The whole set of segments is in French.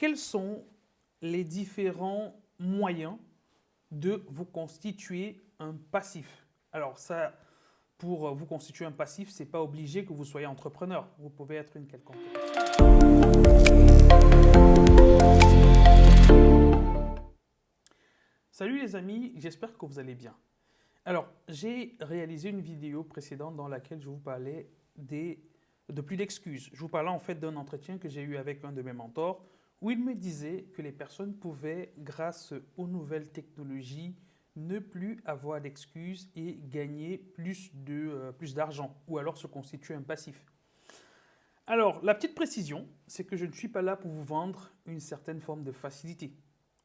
quels sont les différents moyens de vous constituer un passif? Alors ça, pour vous constituer un passif, ce n'est pas obligé que vous soyez entrepreneur. Vous pouvez être une quelconque personne. Salut les amis, j'espère que vous allez bien. Alors, j'ai réalisé une vidéo précédente dans laquelle je vous parlais de plus d'excuses. Je vous parlais en fait d'un entretien que j'ai eu avec un de mes mentors où il me disait que les personnes pouvaient, grâce aux nouvelles technologies, ne plus avoir d'excuses et gagner plus d'argent ou alors se constituer un passif. Alors, la petite précision, c'est que je ne suis pas là pour vous vendre une certaine forme de facilité.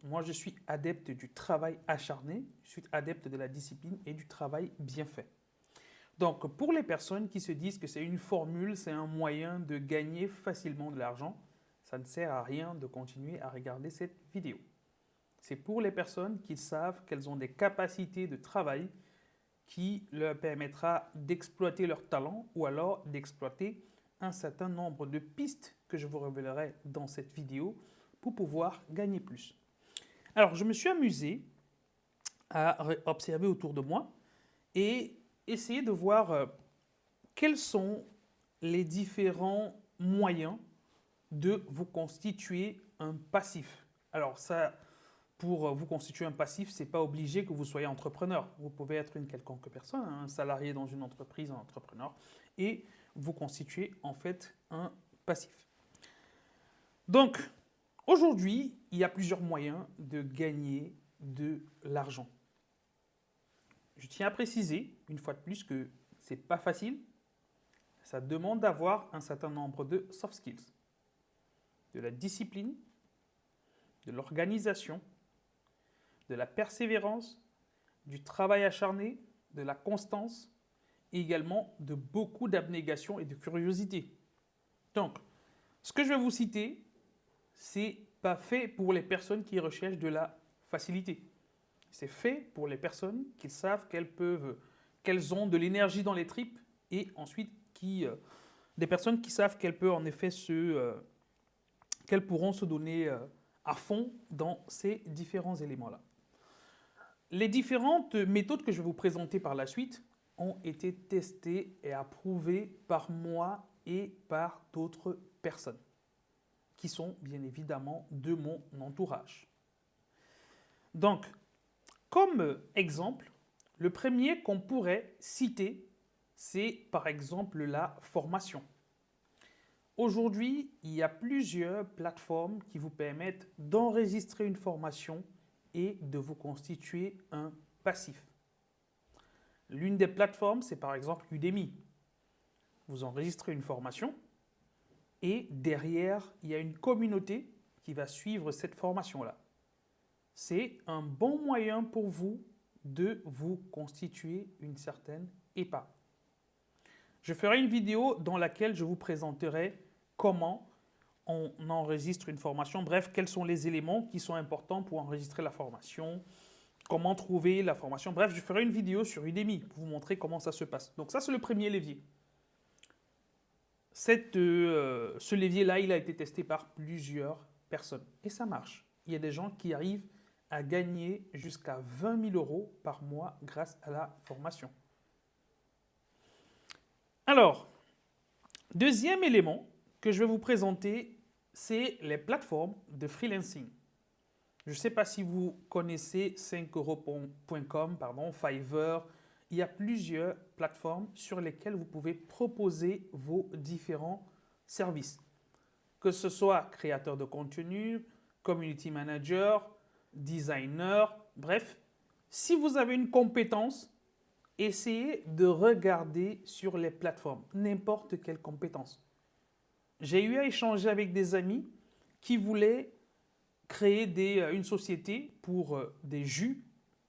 Moi, je suis adepte du travail acharné, je suis adepte de la discipline et du travail bien fait. Donc, pour les personnes qui se disent que c'est une formule, c'est un moyen de gagner facilement de l'argent, ça ne sert à rien de continuer à regarder cette vidéo. C'est pour les personnes qui savent qu'elles ont des capacités de travail qui leur permettra d'exploiter leur talent ou alors d'exploiter un certain nombre de pistes que je vous révélerai dans cette vidéo pour pouvoir gagner plus. Alors, je me suis amusé à observer autour de moi et essayer de voir quels sont les différents moyens de vous constituer un passif. Alors ça, pour vous constituer un passif, ce n'est pas obligé que vous soyez entrepreneur. Vous pouvez être une quelconque personne, un salarié dans une entreprise, un entrepreneur, et vous constituer en fait un passif. Donc, aujourd'hui, il y a plusieurs moyens de gagner de l'argent. Je tiens à préciser, une fois de plus, que ce n'est pas facile. Ça demande d'avoir un certain nombre de soft skills, de la discipline, de l'organisation, de la persévérance, du travail acharné, de la constance et également de beaucoup d'abnégation et de curiosité. Donc, ce que je vais vous citer, c'est pas fait pour les personnes qui recherchent de la facilité. C'est fait pour les personnes qui savent qu'elles ont de l'énergie dans les tripes et ensuite des personnes qui savent qu'elles peuvent en effet qu'elles pourront se donner à fond dans ces différents éléments-là. Les différentes méthodes que je vais vous présenter par la suite ont été testées et approuvées par moi et par d'autres personnes qui sont bien évidemment de mon entourage. Donc, comme exemple, le premier qu'on pourrait citer, c'est par exemple la formation. Aujourd'hui, il y a plusieurs plateformes qui vous permettent d'enregistrer une formation et de vous constituer un passif. L'une des plateformes, c'est par exemple Udemy. Vous enregistrez une formation et derrière, il y a une communauté qui va suivre cette formation-là. C'est un bon moyen pour vous de vous constituer une certaine épargne. Je ferai une vidéo dans laquelle je vous présenterai comment on enregistre une formation. Bref, quels sont les éléments qui sont importants pour enregistrer la formation, comment trouver la formation. Bref, je ferai une vidéo sur Udemy pour vous montrer comment ça se passe. Donc ça, c'est le premier levier. Ce levier-là, il a été testé par plusieurs personnes et ça marche. Il y a des gens qui arrivent à gagner jusqu'à 20 000 € par mois grâce à la formation. Alors, deuxième élément que je vais vous présenter, c'est les plateformes de freelancing. Je ne sais pas si vous connaissez 5euros.com, Fiverr. Il y a plusieurs plateformes sur lesquelles vous pouvez proposer vos différents services. Que ce soit créateur de contenu, community manager, designer, bref. Si vous avez une compétence, essayez de regarder sur les plateformes, n'importe quelle compétence. J'ai eu à échanger avec des amis qui voulaient créer une société pour des jus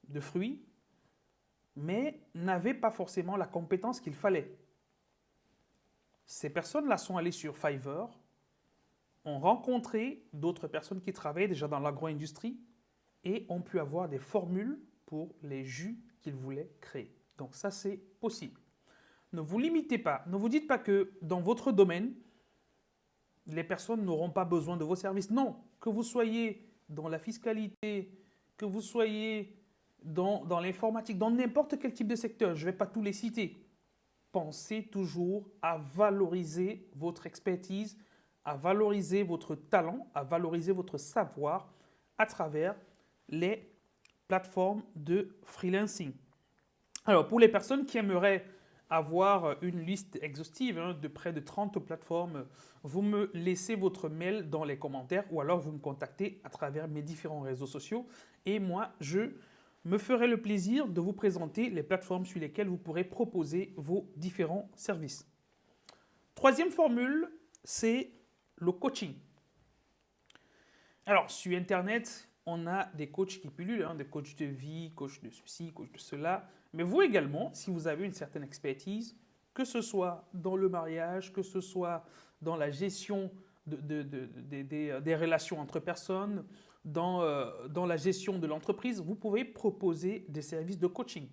de fruits, mais n'avaient pas forcément la compétence qu'il fallait. Ces personnes-là sont allées sur Fiverr, ont rencontré d'autres personnes qui travaillaient déjà dans l'agro-industrie et ont pu avoir des formules pour les jus qu'ils voulaient créer. Donc ça, c'est possible. Ne vous limitez pas, ne vous dites pas que dans votre domaine, les personnes n'auront pas besoin de vos services. Non, que vous soyez dans la fiscalité, que vous soyez dans l'informatique, dans n'importe quel type de secteur, je ne vais pas tous les citer. Pensez toujours à valoriser votre expertise, à valoriser votre talent, à valoriser votre savoir à travers les plateformes de freelancing. Alors, pour les personnes qui aimeraient avoir une liste exhaustive de près de 30 plateformes, vous me laissez votre mail dans les commentaires ou alors vous me contactez à travers mes différents réseaux sociaux et moi, je me ferai le plaisir de vous présenter les plateformes sur lesquelles vous pourrez proposer vos différents services. Troisième formule, c'est le coaching. Alors, sur Internet, on a des coachs qui pullulent, des coachs de vie, coachs de ceci, coachs de cela. Mais vous également, si vous avez une certaine expertise, que ce soit dans le mariage, que ce soit dans la gestion des relations entre personnes, dans la gestion de l'entreprise, vous pouvez proposer des services de coaching.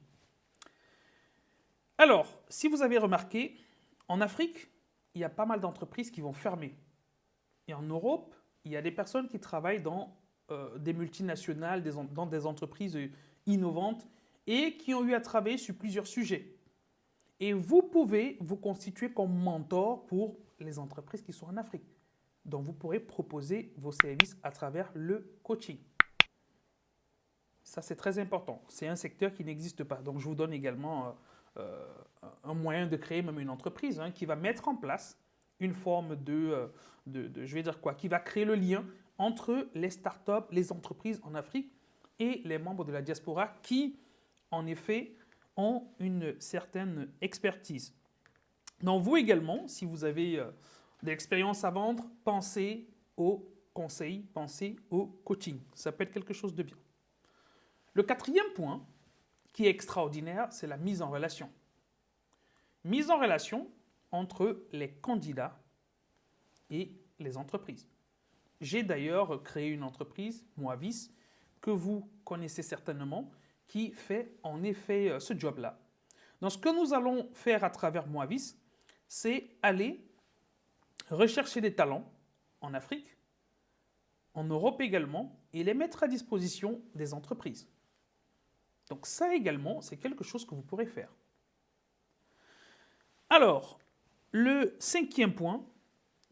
Alors, si vous avez remarqué, en Afrique, il y a pas mal d'entreprises qui vont fermer. Et en Europe, il y a des personnes qui travaillent dans des multinationales, dans des entreprises innovantes et qui ont eu à travailler sur plusieurs sujets. Et vous pouvez vous constituer comme mentor pour les entreprises qui sont en Afrique. Donc, vous pourrez proposer vos services à travers le coaching. Ça, c'est très important. C'est un secteur qui n'existe pas. Donc, je vous donne également un moyen de créer même une entreprise qui va mettre en place une forme je vais dire quoi, qui va créer le lien entre les startups, les entreprises en Afrique et les membres de la diaspora qui, en effet, ont une certaine expertise. Donc, vous également, si vous avez de l'expérience à vendre, pensez au conseil, pensez au coaching. Ça peut être quelque chose de bien. Le quatrième point, qui est extraordinaire, c'est la mise en relation. Mise en relation entre les candidats et les entreprises. J'ai d'ailleurs créé une entreprise, Moavis, que vous connaissez certainement, qui fait en effet ce job-là. Donc, ce que nous allons faire à travers Moavis, c'est aller rechercher des talents en Afrique, en Europe également, et les mettre à disposition des entreprises. Donc ça également, c'est quelque chose que vous pourrez faire. Alors, le cinquième point,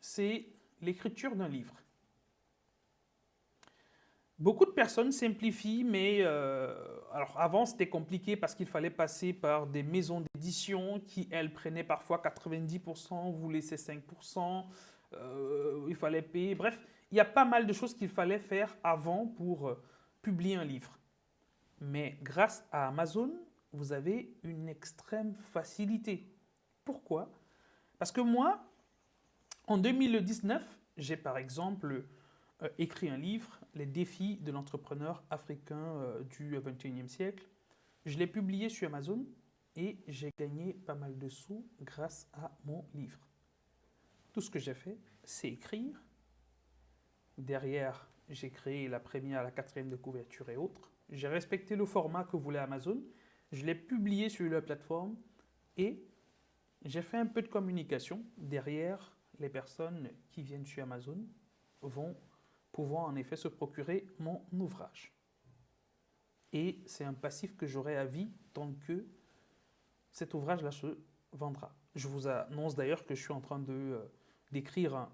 c'est l'écriture d'un livre. Beaucoup de personnes simplifient, mais alors avant c'était compliqué parce qu'il fallait passer par des maisons d'édition qui, elles, prenaient parfois 90%, vous laissez 5%, il fallait payer. Bref, il y a pas mal de choses qu'il fallait faire avant pour publier un livre. Mais grâce à Amazon, vous avez une extrême facilité. Pourquoi? Parce que moi, en 2019, j'ai par exemple écrit un livre, Les défis de l'entrepreneur africain du XXIe siècle. Je l'ai publié sur Amazon et j'ai gagné pas mal de sous grâce à mon livre. Tout ce que j'ai fait, c'est écrire. Derrière, j'ai créé la première, la quatrième de couverture et autres. J'ai respecté le format que voulait Amazon. Je l'ai publié sur leur plateforme et j'ai fait un peu de communication. Derrière, les personnes qui viennent sur Amazon vont pouvoir en effet se procurer mon ouvrage. Et c'est un passif que j'aurai à vie tant que cet ouvrage-là se vendra. Je vous annonce d'ailleurs que je suis en train d'écrire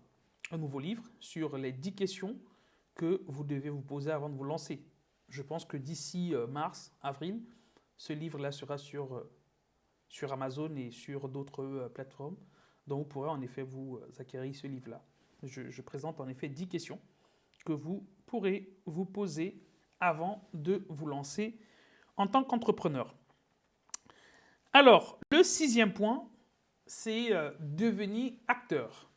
un nouveau livre sur les 10 questions que vous devez vous poser avant de vous lancer. Je pense que d'ici mars, avril, ce livre-là sera sur Amazon et sur d'autres plateformes. Donc vous pourrez en effet vous acquérir ce livre-là. Je présente en effet 10 questions que vous pourrez vous poser avant de vous lancer en tant qu'entrepreneur. Alors, le sixième point, c'est devenir acteur.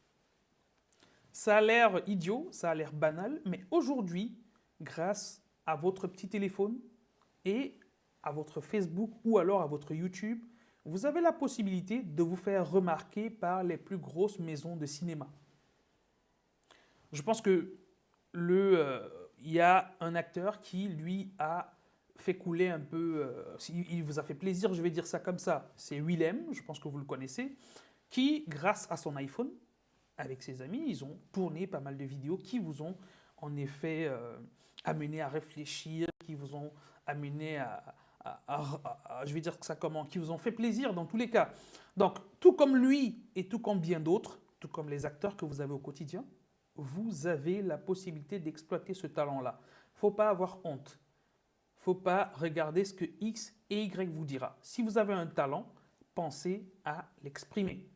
Ça a l'air idiot, ça a l'air banal, mais aujourd'hui, grâce à votre petit téléphone et à votre Facebook ou alors à votre YouTube, vous avez la possibilité de vous faire remarquer par les plus grosses maisons de cinéma. Je pense que il y a un acteur qui, lui, a fait couler un peu, il vous a fait plaisir, je vais dire ça comme ça, c'est Willem, je pense que vous le connaissez, qui, grâce à son iPhone, avec ses amis, ils ont tourné pas mal de vidéos qui vous ont en effet amené à réfléchir, qui vous ont amené je vais dire que ça comment, qui vous ont fait plaisir dans tous les cas. Donc, tout comme lui et tout comme bien d'autres, tout comme les acteurs que vous avez au quotidien, vous avez la possibilité d'exploiter ce talent-là. Il ne faut pas avoir honte. Il ne faut pas regarder ce que X et Y vous dira. Si vous avez un talent, pensez à l'exprimer.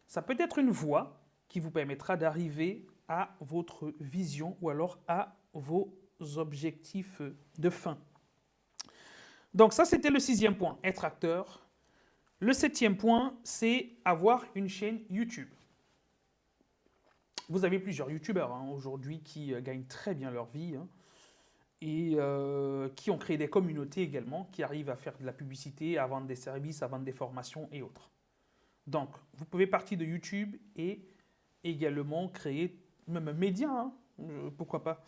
Ça peut être une voie qui vous permettra d'arriver à votre vision ou alors à vos objectifs de fin. Donc ça, c'était le 6e point, être acteur. Le 7e point, c'est avoir une chaîne YouTube. Vous avez plusieurs YouTubeurs aujourd'hui qui gagnent très bien leur vie et qui ont créé des communautés également, qui arrivent à faire de la publicité, à vendre des services, à vendre des formations et autres. Donc, vous pouvez partir de YouTube et également créer même un média, pourquoi pas.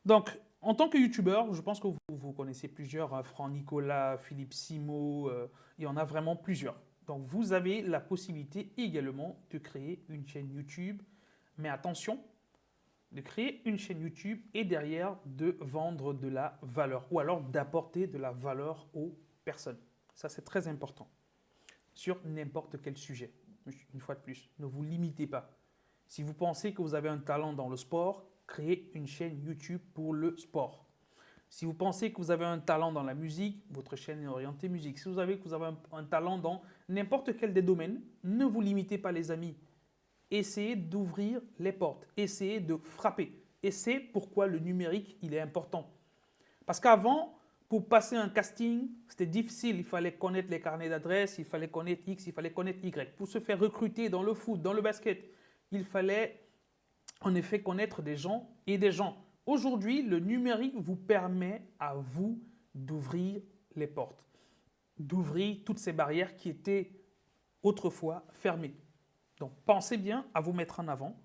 Donc, en tant que YouTubeur, je pense que vous connaissez plusieurs, Franck Nicolas, Philippe Simo, il y en a vraiment plusieurs. Donc, vous avez la possibilité également de créer une chaîne YouTube, mais attention, de créer une chaîne YouTube et derrière de vendre de la valeur ou alors d'apporter de la valeur aux personnes. Ça, c'est très important sur n'importe quel sujet. Une fois de plus, ne vous limitez pas. Si vous pensez que vous avez un talent dans le sport, créez une chaîne YouTube pour le sport. Si vous pensez que vous avez un talent dans la musique, votre chaîne est orientée musique. Si vous avez un talent dans n'importe quel des domaines, ne vous limitez pas les amis. Essayez d'ouvrir les portes, essayez de frapper. Et c'est pourquoi le numérique, il est important. Parce qu'avant, pour passer un casting, c'était difficile. Il fallait connaître les carnets d'adresses, il fallait connaître X, il fallait connaître Y. Pour se faire recruter dans le foot, dans le basket, il fallait en effet connaître des gens et des gens. Aujourd'hui, le numérique vous permet à vous d'ouvrir les portes, d'ouvrir toutes ces barrières qui étaient autrefois fermées. Donc, pensez bien à vous mettre en avant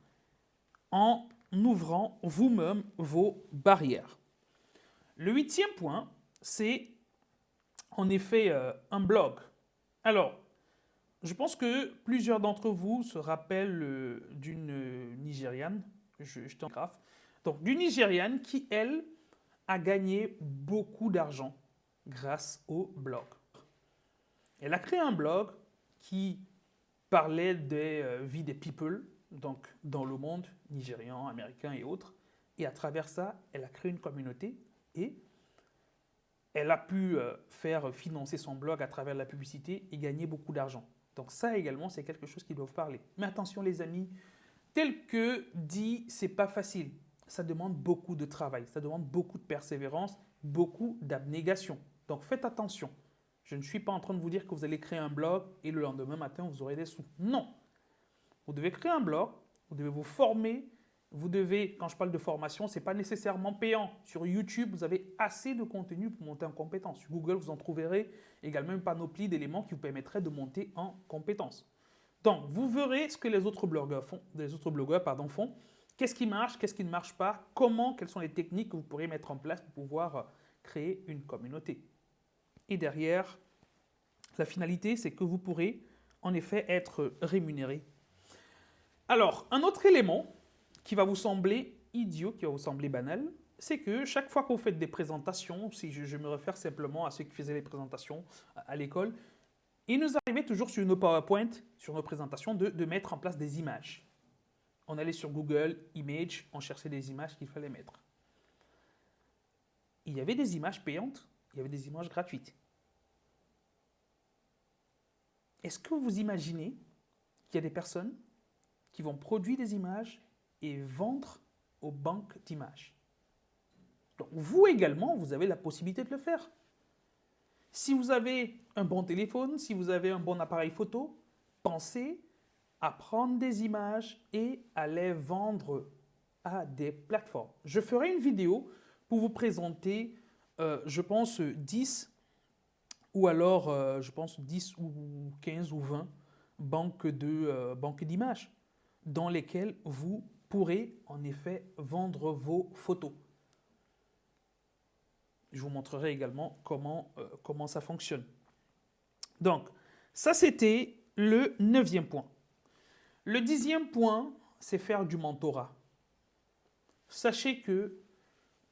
en ouvrant vous-même vos barrières. Le 8e point, c'est en effet un blog. Alors, je pense que plusieurs d'entre vous se rappellent d'une Nigériane, je t'en grave, donc d'une Nigériane qui, elle, a gagné beaucoup d'argent grâce au blog. Elle a créé un blog qui parlait des vies des people, donc dans le monde nigérian, américain et autres. Et à travers ça, elle a créé une communauté et elle a pu faire financer son blog à travers la publicité et gagner beaucoup d'argent. Donc ça également, c'est quelque chose qui doit vous parler. Mais attention les amis, tel que dit, c'est pas facile. Ça demande beaucoup de travail, ça demande beaucoup de persévérance, beaucoup d'abnégation. Donc faites attention. Je ne suis pas en train de vous dire que vous allez créer un blog et le lendemain matin, vous aurez des sous. Non. Vous devez créer un blog, vous devez vous former, vous devez, quand je parle de formation, ce n'est pas nécessairement payant. Sur YouTube, vous avez assez de contenu pour monter en compétence. Sur Google, vous en trouverez également une panoplie d'éléments qui vous permettraient de monter en compétence. Donc, vous verrez ce que les autres blogueurs font. Qu'est-ce qui marche, qu'est-ce qui ne marche pas, quelles sont les techniques que vous pourrez mettre en place pour pouvoir créer une communauté. Et derrière, la finalité, c'est que vous pourrez en effet être rémunéré. Alors, un autre élément qui va vous sembler idiot, qui va vous sembler banal, c'est que chaque fois que vous faites des présentations, si je me réfère simplement à ceux qui faisaient les présentations à l'école, il nous arrivait toujours sur nos PowerPoint, sur nos présentations, de mettre en place des images. On allait sur Google Images, on cherchait des images qu'il fallait mettre. Il y avait des images payantes, il y avait des images gratuites. Est-ce que vous imaginez qu'il y a des personnes qui vont produire des images et vendre aux banques d'images? Donc vous également, vous avez la possibilité de le faire. Si vous avez un bon téléphone, si vous avez un bon appareil photo, pensez à prendre des images et à les vendre à des plateformes. Je ferai une vidéo pour vous présenter, je pense, 10 ou alors, je pense, 10 ou 15 ou 20 banques d'images dans lesquelles vous pourrez en effet vendre vos photos. Je vous montrerai également comment ça fonctionne. Donc, ça c'était le 9e point. Le 10e point, c'est faire du mentorat. Sachez que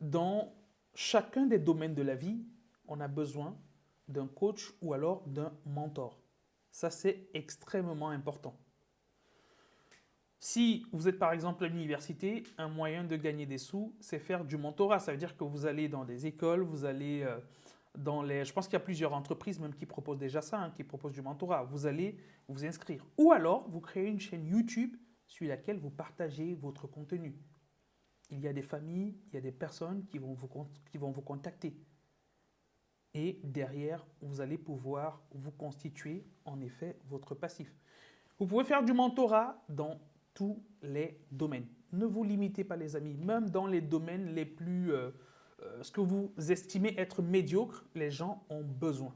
dans chacun des domaines de la vie, on a besoin d'un coach ou alors d'un mentor. Ça, c'est extrêmement important. Si vous êtes par exemple à l'université, un moyen de gagner des sous, c'est faire du mentorat. Ça veut dire que vous allez dans des écoles, vous allez dans les... Je pense qu'il y a plusieurs entreprises même qui proposent déjà ça, hein, qui proposent du mentorat. Vous allez vous inscrire. Ou alors, vous créez une chaîne YouTube sur laquelle vous partagez votre contenu. Il y a des familles, il y a des personnes qui vont vous contacter. Et derrière, vous allez pouvoir vous constituer en effet votre passif. Vous pouvez faire du mentorat dans tous les domaines. Ne vous limitez pas les amis, même dans les domaines les plus... ce que vous estimez être médiocre, les gens ont besoin.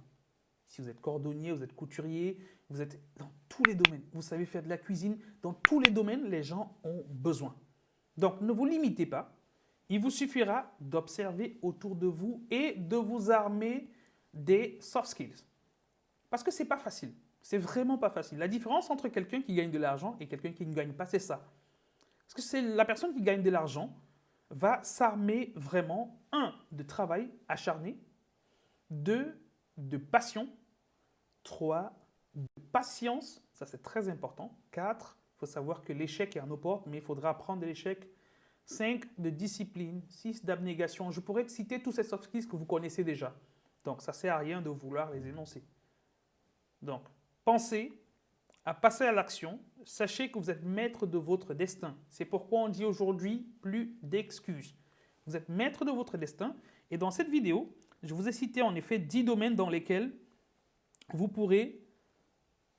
Si vous êtes cordonnier, vous êtes couturier, vous êtes dans tous les domaines. Vous savez faire de la cuisine, dans tous les domaines, les gens ont besoin. Donc ne vous limitez pas. Il vous suffira d'observer autour de vous et de vous armer des soft skills. Parce que ce n'est pas facile. C'est vraiment pas facile. La différence entre quelqu'un qui gagne de l'argent et quelqu'un qui ne gagne pas, c'est ça. Parce que c'est la personne qui gagne de l'argent va s'armer vraiment, 1, de travail acharné, 2, de passion, 3, de patience, ça c'est très important, 4, il faut savoir que l'échec est à nos portes, mais il faudra apprendre de l'échec, 5, de discipline, 6, d'abnégation. Je pourrais citer tous ces soft skills que vous connaissez déjà. Donc ça ne sert à rien de vouloir les énoncer. Donc, pensez à passer à l'action. Sachez que vous êtes maître de votre destin. C'est pourquoi on dit aujourd'hui plus d'excuses. Vous êtes maître de votre destin. Et dans cette vidéo, je vous ai cité en effet 10 domaines dans lesquels vous pourrez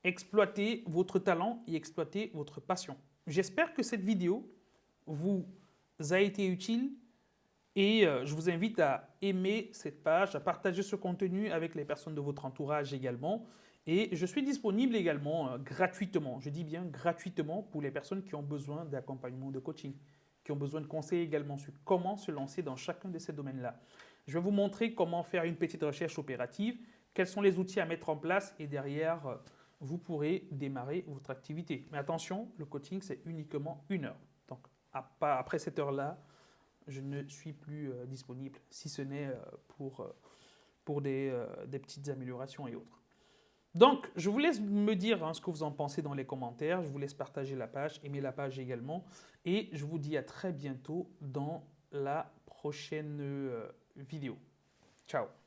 exploiter votre talent et exploiter votre passion. J'espère que cette vidéo vous a été utile et je vous invite à aimer cette page, à partager ce contenu avec les personnes de votre entourage également. Et je suis disponible également gratuitement, je dis bien gratuitement, pour les personnes qui ont besoin d'accompagnement, de coaching, qui ont besoin de conseils également sur comment se lancer dans chacun de ces domaines-là. Je vais vous montrer comment faire une petite recherche opérative, quels sont les outils à mettre en place et derrière, vous pourrez démarrer votre activité. Mais attention, le coaching, c'est uniquement 1 heure. Donc, après cette heure-là, je ne suis plus disponible, si ce n'est pour des petites améliorations et autres. Donc, je vous laisse me dire ce que vous en pensez dans les commentaires. Je vous laisse partager la page, aimer la page également. Et je vous dis à très bientôt dans la prochaine vidéo. Ciao!